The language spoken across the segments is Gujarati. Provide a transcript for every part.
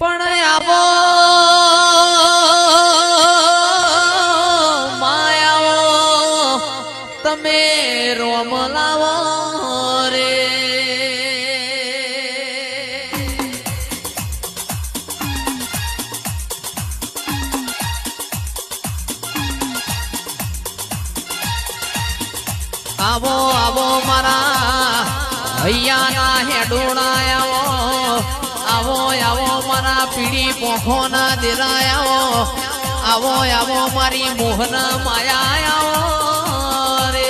પણ આવો માયાઓ તમે રોમ લાવો રે આવો આવો મારા હૈયાના હેડોણા આવો આવો મારા પીડી પોખોના દેરાયા આવો આવો મારી મોહન માયા આવો રે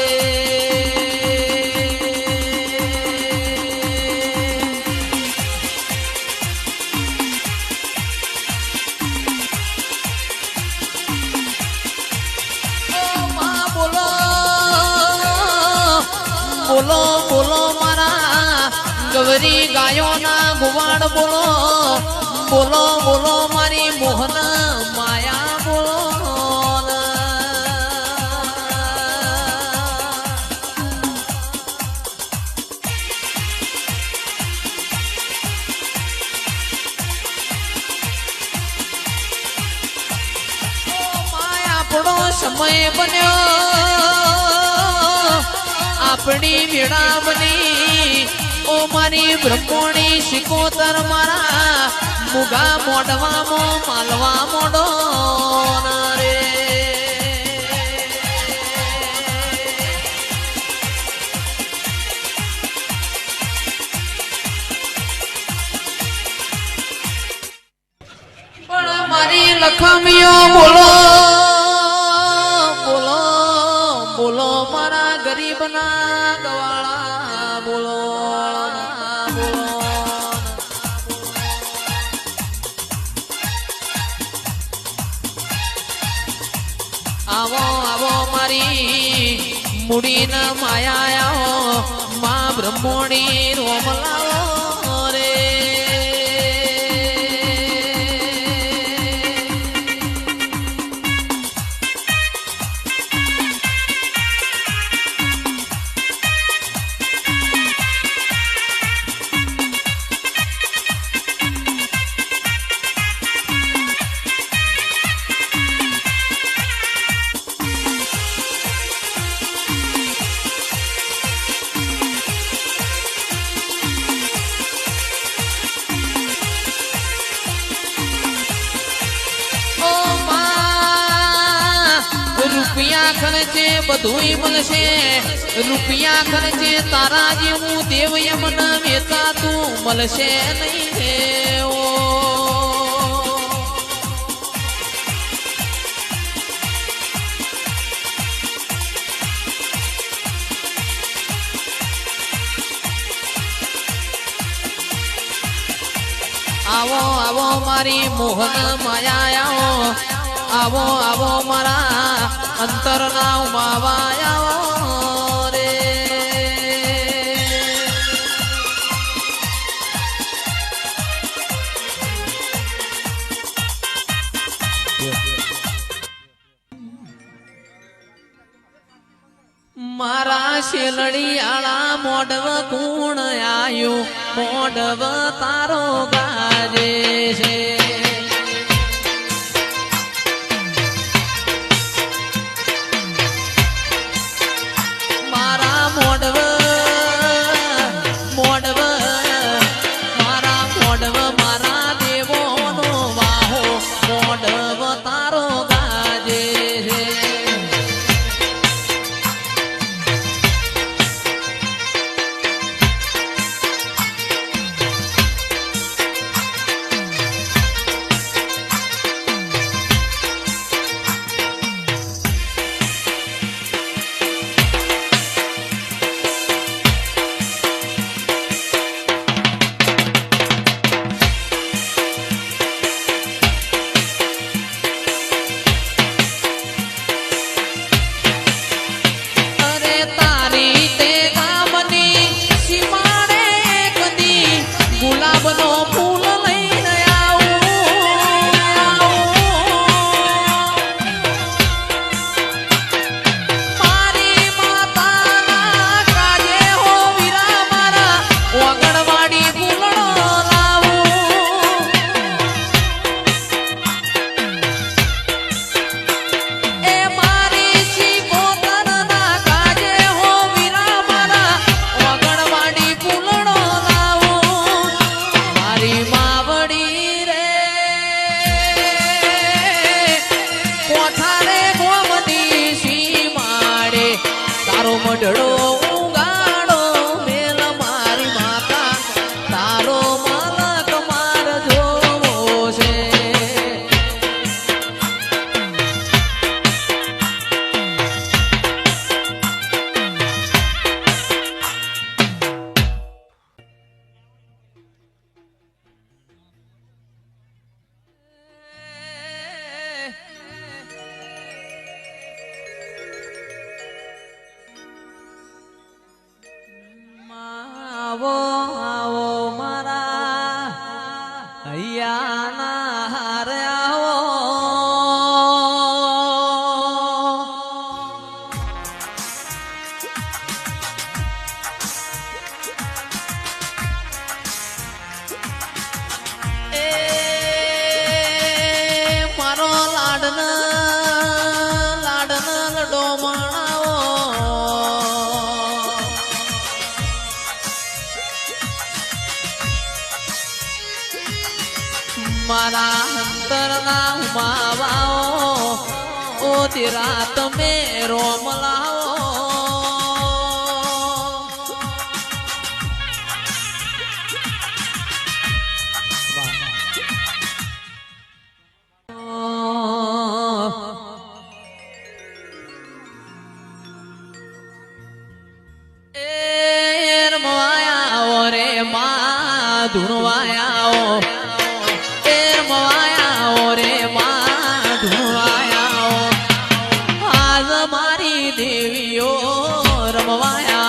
ઓ માં બોલો બોલો બોલો મારા ગવરી ગાયોના ગુવાડ બોલો બોલો બોલો મારી મોહન માયા બોલો માયા આપણો સમય બન્યો આપણી વેળા બની ઓ મારી બ્રહ્મોણી શિકોતર મારા મુગા મોઢવામાં માલવા મોડો રે પણ મારી લખમીઓ બોલો બોલો બોલો મારા ગરીબના ગવાળા બોલો આવો આવો મારી મુડીના માયા આવો માં બ્રહ્મોણી રોમલાવો રે રૂપિયા ખર્ચે બધુંય મળશે રૂપિયા ખર્ચે તારા જેવું દેવ યમન વેચાતું મળશે નહીં રે ઓ આવો આવો મારી મોહન માયા આવો આવો મારા અંતરના ઉમાવાયા રે મારા શેલડિયાળા મોઢવ કુણ આયો મોઢવ તારો ગાજે છે માળાના હાર આવો એ મારો લાડના લડો માણાવો મારા અંતરના માવાઓ ઓ તેરા તમે રોમ લાવો એ રમવાયા રે મા ધૂણવાયા દેવીઓ રમવાયા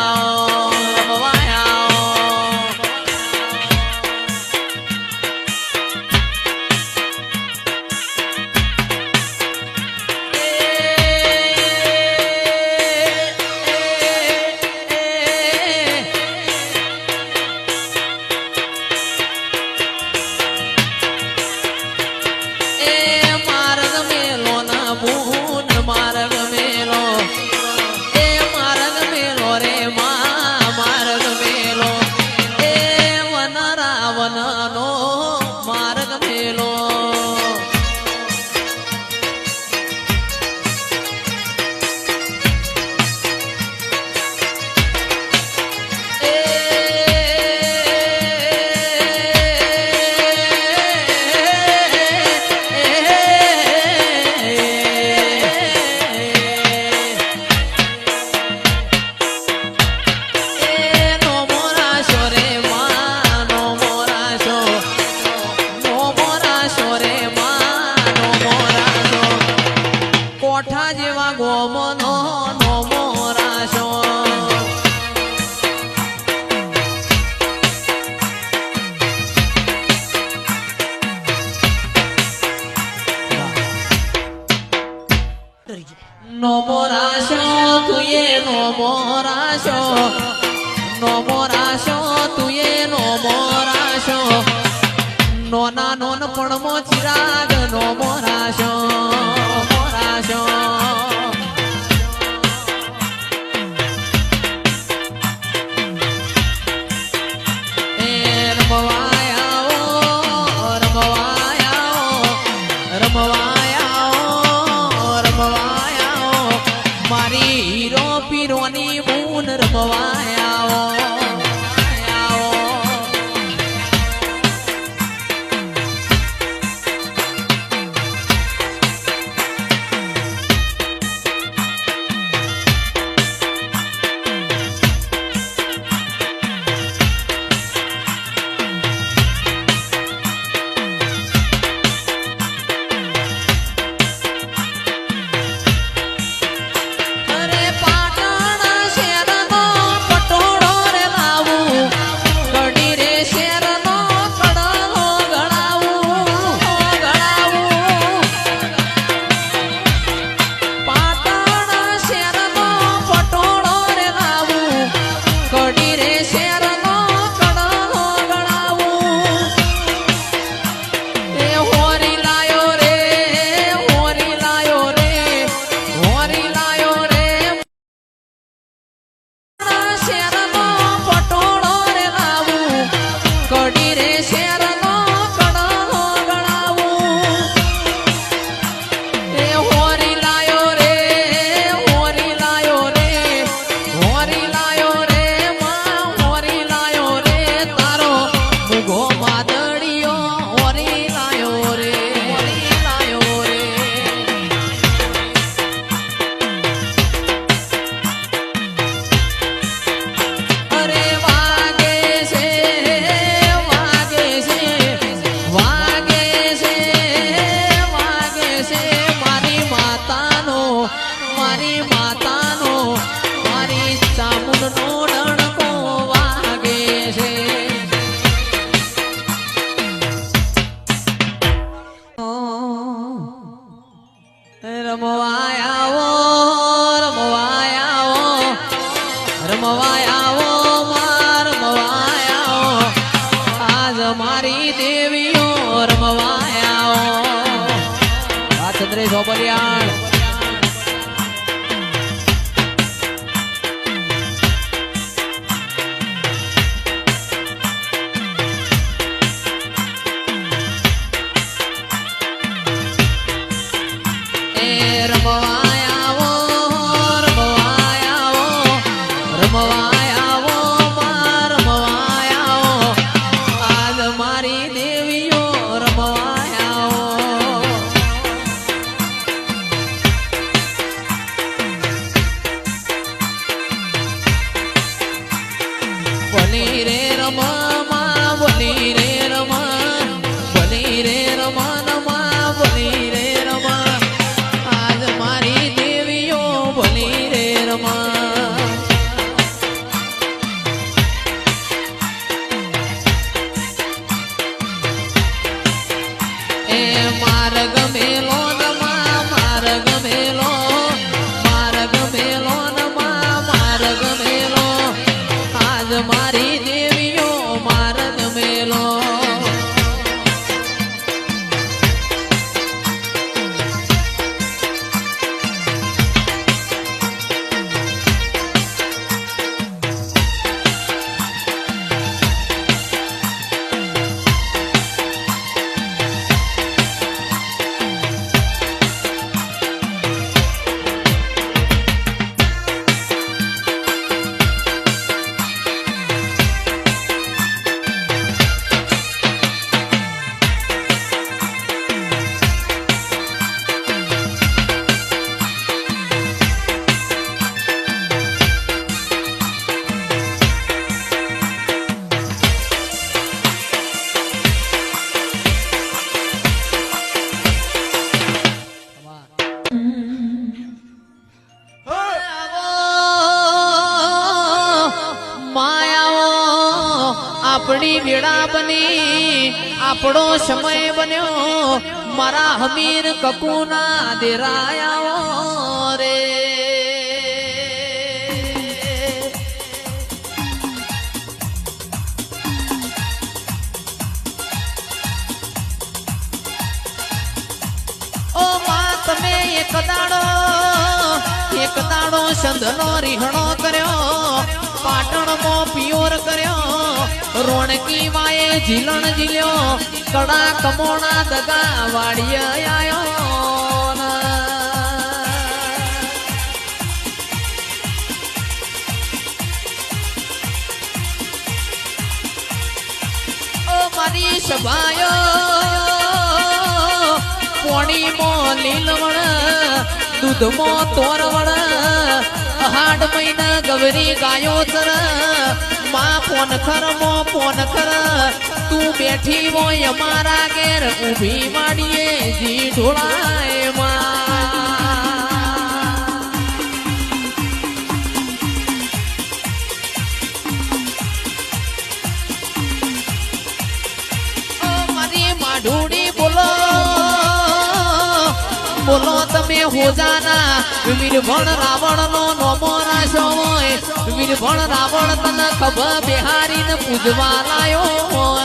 માર્ગ મેલો ના બૂન માર્ગ મેલો માર્ગ મેલો રે માર્ગ મેલો એ વન રાવણ નો માર્ગ મેલો કોઠા જેવા ગોમનો નો મોરાશો નો મોરાશો તુએ નો મોરાશો તુએ નો મોરાશો નોના નોન પણ મો ચિરાગ નો મોરાશો મારી હીરો પીરોની મૂન રમવાયા રે સોબલિયાળ આપણી વેળા બની આપણો સમય બન્યો મારા હમીર કકુના દેરાયા રે ઓ માં તમે એક દાડો સંધનો રીહણો કર્યો પાટણમાં પિયોર કર્યો રોણકી વાએ ઝીલણ ઝીલ્યો કડા કમોણા દગા વાડીએ આયો ઓ મારી સભાયો પોણીમાં લીલવણ દૂધમાં તોરવણ હાડ મહિના ગવરી ગાયો તર માં પોનખર તું બેઠી હોય અમારા ઘેર ઊભી માડીએ જી ઢોળાય મારી માઢુડી બોલો તમે હોજાના વીરભણ રાવણ નો નોમો રાશો હોય વીરભણ રાવણ તને ખબર બિહારીને પૂજવા લાયો હોય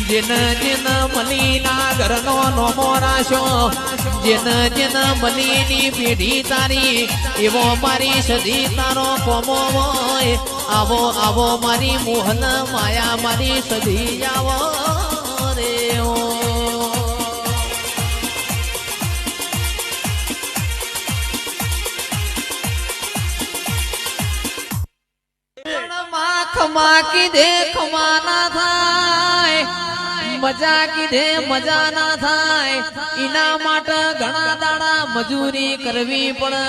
જેન જેન મલીના ઘરનો નોમો રાશો જેન મલીની પેઢી તારી એવો મારી સદી તારો કોમો હોય આવો આવો મારી મોહન માયા મારી સદી આવો રે ખમા કીધે ખમા ના થાય મજા કીધે મજા ના થાય એના માટે ઘણા દાડા મજૂરી કરવી પડે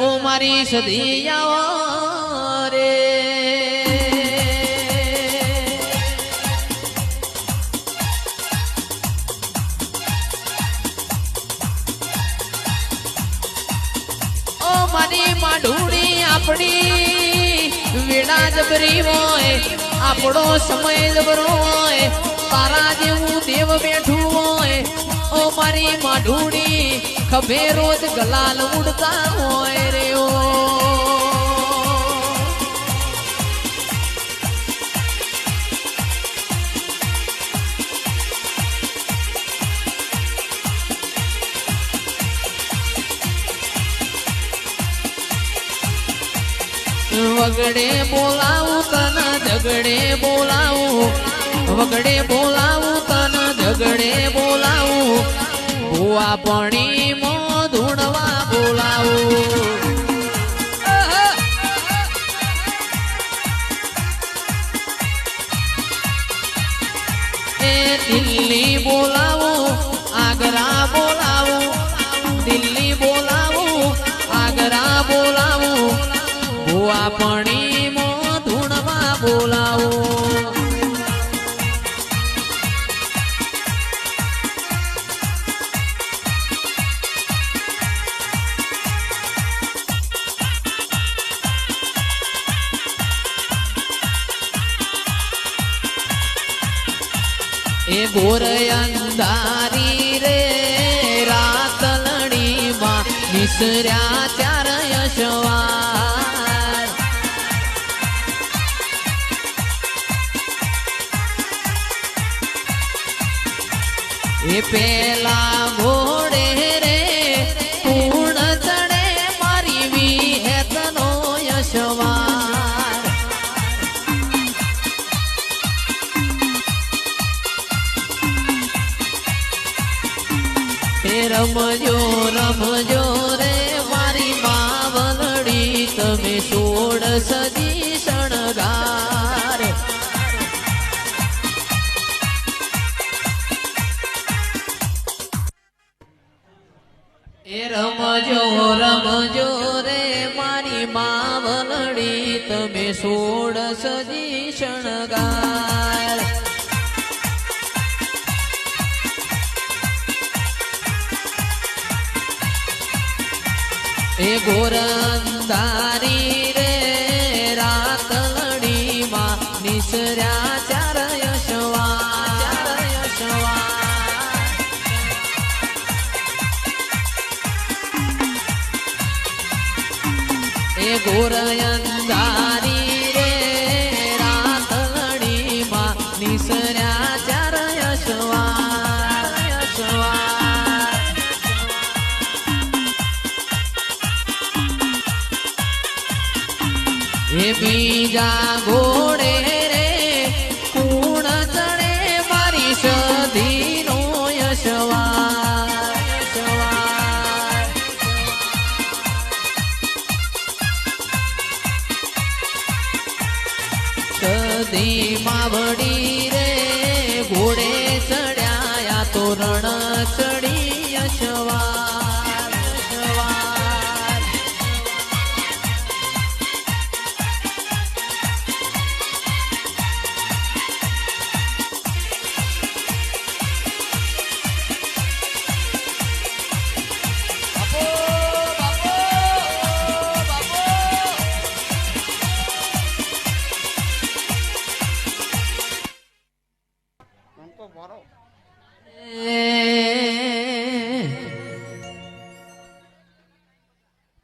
ઓ મારી સદી આવો રે ઓ મારી માઢુડી આપણી વેળા જબરી હોય આપણો સમય જબરો હોય તારા જેવું દેવ બેઠું હોય ઓ મારી માઢુડી ખભે રોજ ગલાલ ઉડતા હોય રે ઓ વગડે બોલાવું તને ઝગડે બોલાવું વગડે બોલાવું તને ઝગડે બોલાવું ભૂવા પણી મો ધૂણવા બોલાવું દિલ્હી બોલાવું આગ્રા બોલાવું દિલ્હી બોલાવું આગ્રા બોલાવું ભૂવા પણી મો ધૂણવા બોલાવું એ ગોર અંધારી રે રાતલડી માં નિસર્યા ચાર યશવાર એ પેલા ઘોડે રે પૂર્ણ ચડે મારી વિહેતનો યશવાર રમજો રમજો રે મારી માવલડી તમે સોડ સજી શણગાર એ રમજો રમજો રે મારી માવલડી તમે સોડ સજી શણગાર એ ગોરંધારી રે રાતલડી માં નિસર્યા ચાર યશવાર એ ગોરંધારી રે રાતલડી માં નિસર્યા ચાર યશવાર એ બીજા ઘોડે રે પૂર્ણ ચડે મારી સધીનો યશવાર સધી માવડી રે ઘોડે ચડ્યા તો રણ ચડી યશવાર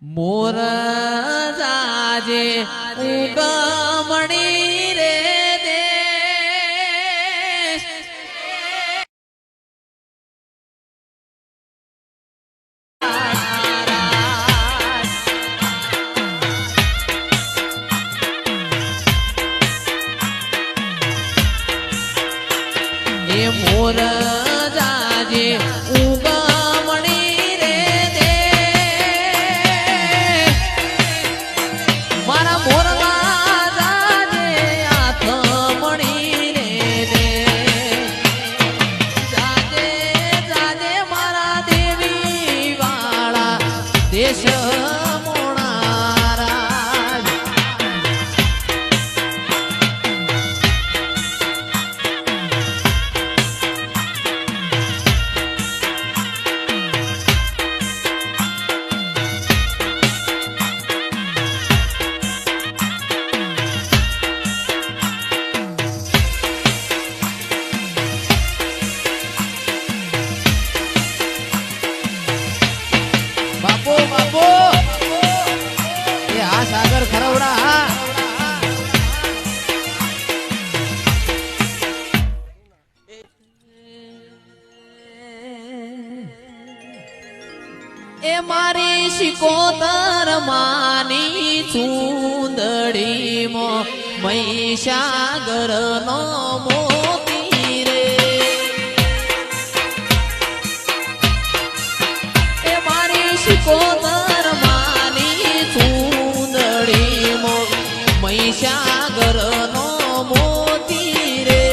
મોર જાજે ઉગમણી રે દેશ એ મોર જાજે દેશ મોણારા બાપો બાપો એ આ સાગર ખરવડા હા એ મારી શિકોતર માની ચૂંદડી ચૂંદડીમાં મહીસાગરનો મોતી રે એ મારી શિકોતર માની ચૂંદડીમાં મહીસાગરનો મોતી રે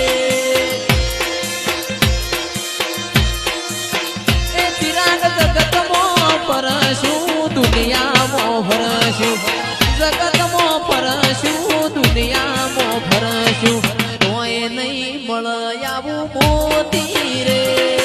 એ તિરાગ જગતમાં પરશું દુનિયામાં ફરશું જગતમાં ફરશું દુનિયામાં ફરશું તોય નહીં મળે આવું મોતી રે